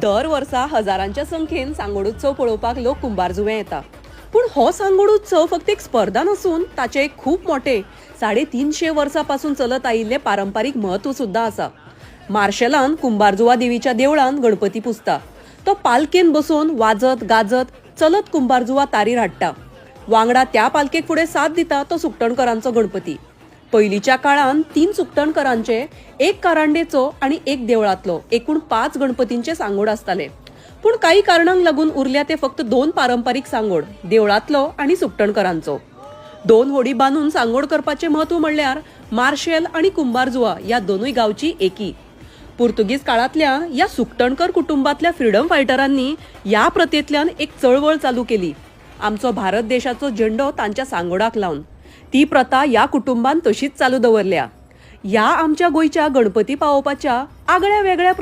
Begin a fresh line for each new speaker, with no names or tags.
दर वर्सा हजारांच्या संख्येन सांगोड उत्सव पळोवपाक लोक कुंभारजुव्यां येता. पूण हो सांगोड उत्सव फक्त एक स्पर्धा नसून ताचे एक खूप मोठे 350 वर्सांपासून चलत आयिल्ले पारंपारीक महत्व सुद्धा आसा. मार्शेलान कुंभारजुवा देवीच्या देवळान गणपती पुजता. तो पालखेन बसून वाजत गाजत चलत कुंभारजुवा तारीर हाडटा. वांगडा त्या पालखेक फुडें साथ दिता तो सुकटणकरांचो गणपती. पयलींच्या काळान 3 सुकटणकरांचे, एक कारांडेचो आणि एक देवळातलो एकूण 5 गणपतींचे सांगोड आसताले. पूण काही कारणांक लागून उरल्या ते फक्त 2 पारंपारीक सांगोड, देवळातलो आणि सुकटणकरांचो. 2 होडी बांदून सांगोड करपाचे महत्व म्हणल्यार मार्शेल आणि कुंभारजुवा या दोनूय गावची एकी. पुर्तुगीज काळातल्या या सुकटणकर कुटुंबातल्या फ्रीडम फायटरांनी या प्रथेंतल्यान एक चळवळ चालू केली. आमचो भारत देशाचो झेंडो तांच्या सांगोडाक लावन. ती प्रथा या कुटुंबान तशीच चालू दवरल्या. या आमच्या गोयच्या गणपती पावोवपाच्या आगळ्या वेगळ्या